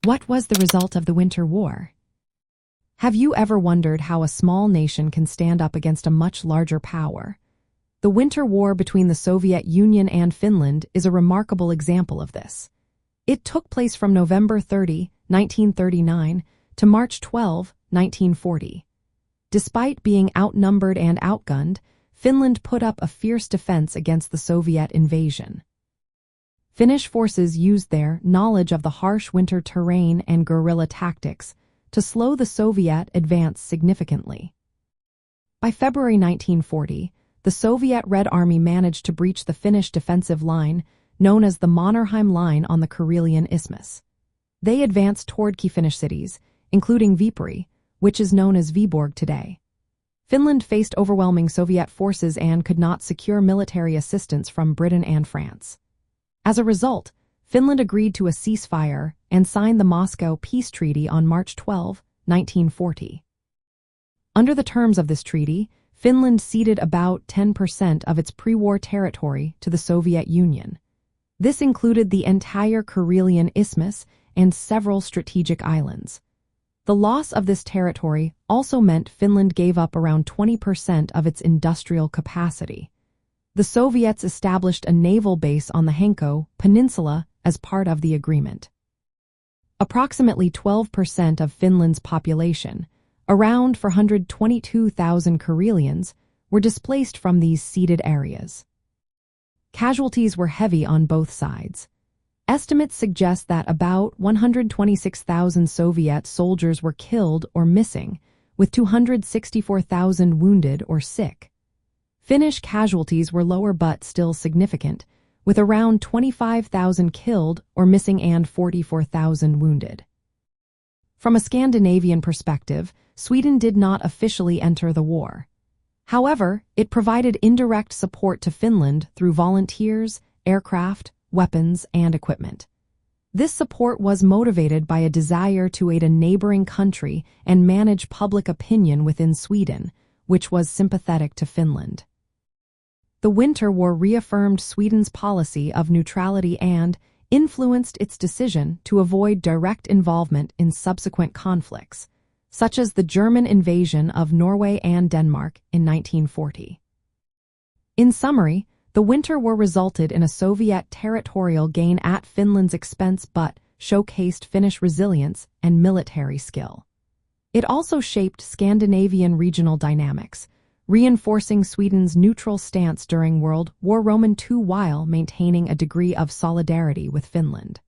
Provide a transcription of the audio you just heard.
What was the result of the Winter War? Have you ever wondered how a small nation can stand up against a much larger power? The Winter War between the Soviet Union and Finland is a remarkable example of this. It took place from November 30, 1939, to March 12, 1940. Despite being outnumbered and outgunned, Finland put up a fierce defense against the Soviet invasion. Finnish forces used their knowledge of the harsh winter terrain and guerrilla tactics to slow the Soviet advance significantly. By February 1940, the Soviet Red Army managed to breach the Finnish defensive line, known as the Mannerheim Line on the Karelian Isthmus. They advanced toward key Finnish cities, including Viipuri, which is known as Viborg today. Finland faced overwhelming Soviet forces and could not secure military assistance from Britain and France. As a result, Finland agreed to a ceasefire and signed the Moscow Peace Treaty on March 12, 1940. Under the terms of this treaty, Finland ceded about 10% of its pre-war territory to the Soviet Union. This included the entire Karelian Isthmus and several strategic islands. The loss of this territory also meant Finland gave up around 20% of its industrial capacity. The Soviets established a naval base on the Hanko Peninsula as part of the agreement. Approximately 12% of Finland's population, around 422,000 Karelians, were displaced from these ceded areas. Casualties were heavy on both sides. Estimates suggest that about 126,000 Soviet soldiers were killed or missing, with 264,000 wounded or sick. Finnish casualties were lower but still significant, with around 25,000 killed or missing and 44,000 wounded. From a Scandinavian perspective, Sweden did not officially enter the war. However, it provided indirect support to Finland through volunteers, aircraft, weapons, and equipment. This support was motivated by a desire to aid a neighboring country and manage public opinion within Sweden, which was sympathetic to Finland. The Winter War reaffirmed Sweden's policy of neutrality and influenced its decision to avoid direct involvement in subsequent conflicts, such as the German invasion of Norway and Denmark in 1940. In summary, the Winter War resulted in a Soviet territorial gain at Finland's expense but showcased Finnish resilience and military skill. It also shaped Scandinavian regional dynamics, reinforcing Sweden's neutral stance during World War II while maintaining a degree of solidarity with Finland.